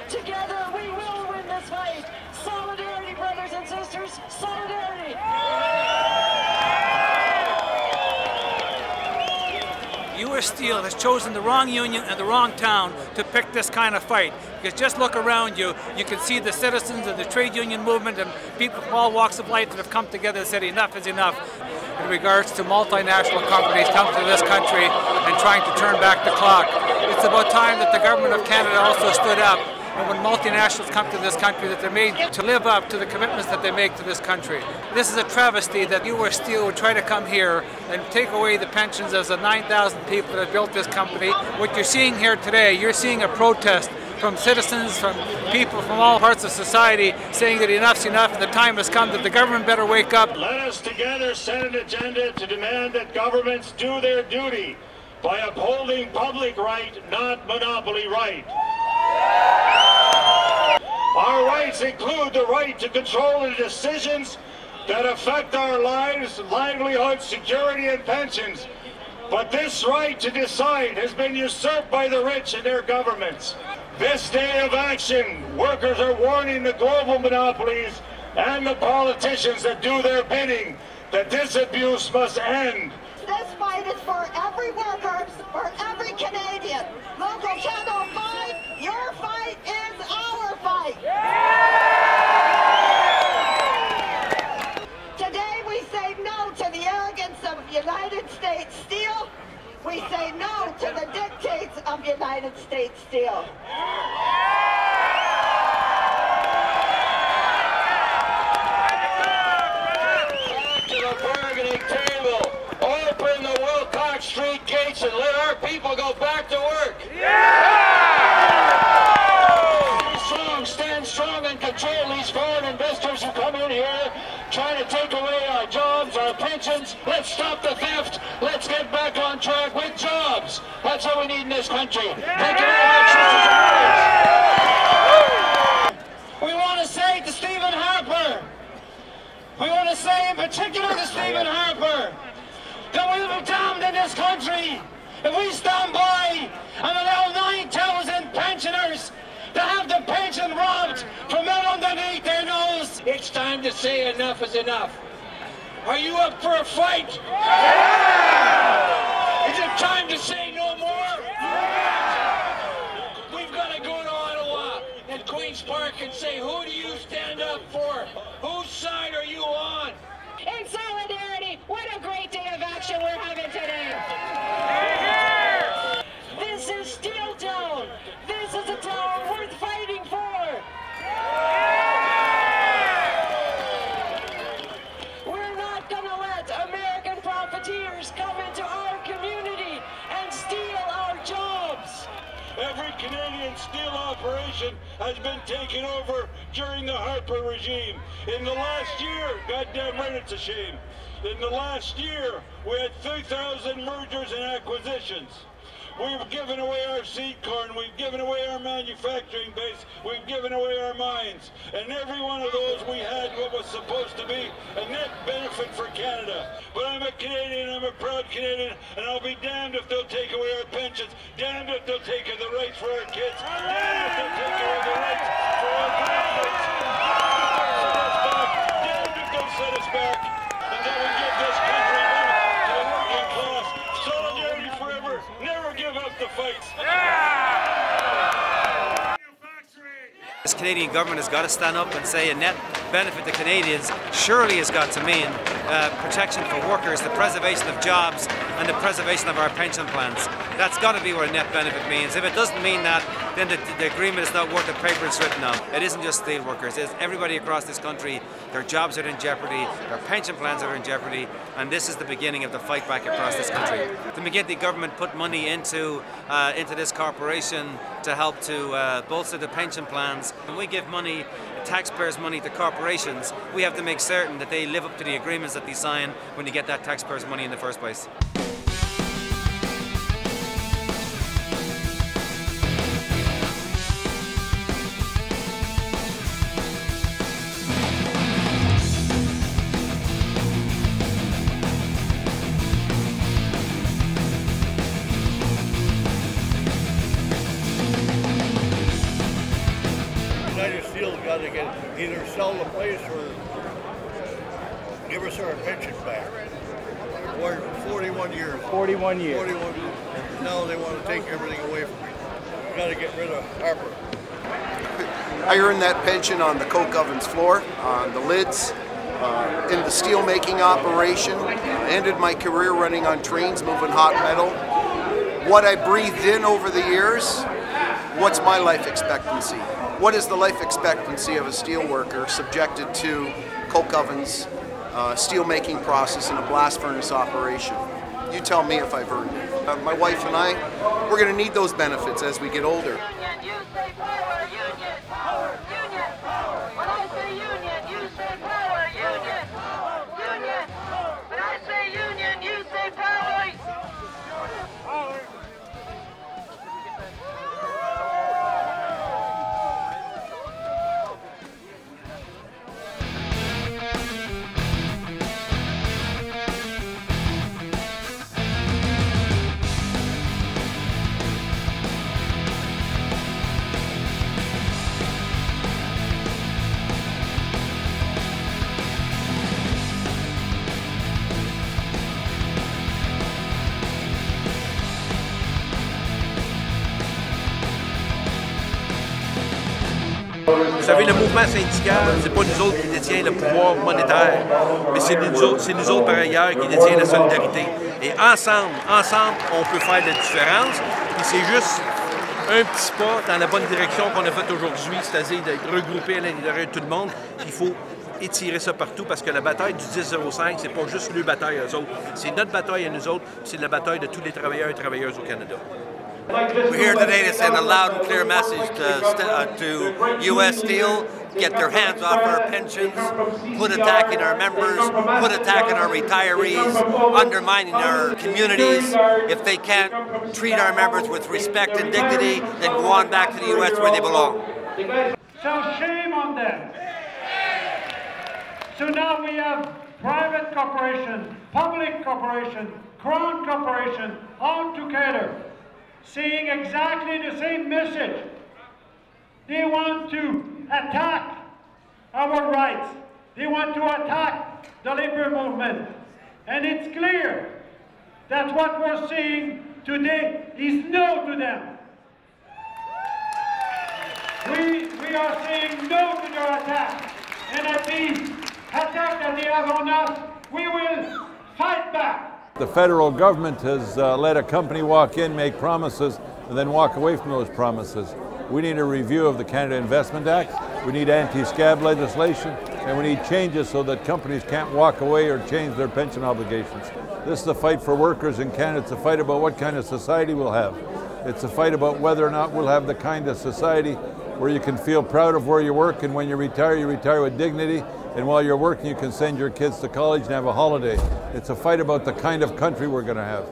Together we will win this fight. Solidarity, brothers and sisters, solidarity. U.S. Steel has chosen the wrong union and the wrong town to pick this kind of fight. Because just look around you, you can see the citizens and the trade union movement and people from all walks of life that have come together and said enough is enough. In regards to multinational companies coming to this country and trying to turn back the clock, it's about time that the government of Canada also stood up. And when multinationals come to this country, that they're made to live up to the commitments that they make to this country. This is a travesty that U.S. Steel would try to come here and take away the pensions of the 9,000 people that have built this company. What you're seeing here today, you're seeing a protest from citizens, from people from all parts of society saying that enough's enough and the time has come that the government better wake up. Let us together set an agenda to demand that governments do their duty by upholding public right, not monopoly right. Our rights include the right to control the decisions that affect our lives, livelihood, security, and pensions. But this right to decide has been usurped by the rich and their governments. This day of action, workers are warning the global monopolies and the politicians that do their bidding that this abuse must end. This fight is for every worker, for every Canadian. Local Channel 5, your fight is our fight. Today we say no to the arrogance of United States Steel. We say no to the dictates of United States Steel. Back to the bargaining table. Open the Wilcox Street gates and let our people go back to work. Stand strong and control these foreign investors who come in here trying to take away our jobs, our pensions. Let's stop the theft. Let's get back on track with jobs. That's what we need in this country. Thank you very much. We want to say to Stephen Harper, we want to say in particular to Stephen Harper, that we will be damned in this country if we stand by and allow 9,000 pensioners to have the pension robbed from out underneath their nose. It's time to say enough is enough. Are you up for a fight? Yeah! Is it time to say no more? Yeah! We've got to go to Ottawa and Queen's Park and say, who do you stand up for? Whose side are you on? In solidarity, what a great day of action we're having today. This is Steel Town. This is a town worth fighting for. We're not going to let American profiteers come into our community and steal our jobs. Every Canadian steel operation has been taken over during the Harper regime. In the last year, goddamn right it's a shame. In the last year, we had 3,000 mergers and acquisitions. We've given away our seed corn, we've given away our manufacturing base, we've given away our mines. And every one of those we had what was supposed to be a net benefit for Canada. But I'm a Canadian, I'm a proud Canadian, and I'll be damned if they'll take away our pensions, damned if they'll take the rights for our kids, damned if they'll take away the rights for our grandkids. Damned if they'll set us back until we give this country back to the working class. Solidarity forever, never give up the fight. This Canadian government has got to stand up and say a net benefit to Canadians surely has got to mean protection for workers, the preservation of jobs and the preservation of our pension plans. That's got to be what a net benefit means. If it doesn't mean that, then the agreement is not worth the paper it's written on. It isn't just steel workers, it's everybody across this country. Their jobs are in jeopardy, their pension plans are in jeopardy, and this is the beginning of the fight back across this country. The McGuinty government put money into this corporation to help to bolster the pension plans. When we give money, taxpayers' money to corporations, we have to make certain that they live up to the agreements that they sign when you get that taxpayers' money in the first place. they can either sell the place or give us our pension back. For 41 years. 41 years. 41 years. And now they want to take everything away from me. We got to get rid of Harper. I earned that pension on the coke oven's floor, on the lids, in the steel making operation. I ended my career running on trains, moving hot metal. What I breathed in over the years, what's my life expectancy? What is the life expectancy of a steel worker subjected to coke ovens, steel making process, and a blast furnace operation? You tell me if I've earned it. My wife and I, we're going to need those benefits as we get older. Union, you say power, union. Union. When I say union, you say power, union. Union. When I say union, you say power. Vous savez, le mouvement syndical, c'est pas nous autres qui détient le pouvoir monétaire, mais c'est nous autres par ailleurs qui détient la solidarité. Et ensemble, on peut faire de la différence. Puis c'est juste un petit pas dans la bonne direction qu'on a fait aujourd'hui, c'est-à-dire d'être regroupé à l'intérieur de tout le monde. Il faut étirer ça partout parce que la bataille du 10-05, c'est pas juste le bataille à eux autres. C'est notre bataille à nous autres, c'est la bataille de tous les travailleurs et travailleuses au Canada. We're here today to send a loud and clear message to U.S. Steel, get their hands off our pensions, quit attacking our members, quit attacking our retirees, undermining our communities. If they can't treat our members with respect and dignity, then go on back to the U.S. where they belong. So shame on them. So now we have private corporations, public corporations, crown corporations, all together, saying exactly the same message. They want to attack our rights. They want to attack the labor movement. And it's clear that what we're saying today is no to them. We are saying no to their attack. And at the attack that they have on us, we will fight back. The federal government has let a company walk in, make promises, and then walk away from those promises. We need a review of the Canada Investment Act, we need anti-scab legislation, and we need changes so that companies can't walk away or change their pension obligations. This is a fight for workers in Canada. It's a fight about what kind of society we'll have. It's a fight about whether or not we'll have the kind of society where you can feel proud of where you work, and when you retire with dignity, and while you're working you can send your kids to college and have a holiday. It's a fight about the kind of country we're going to have.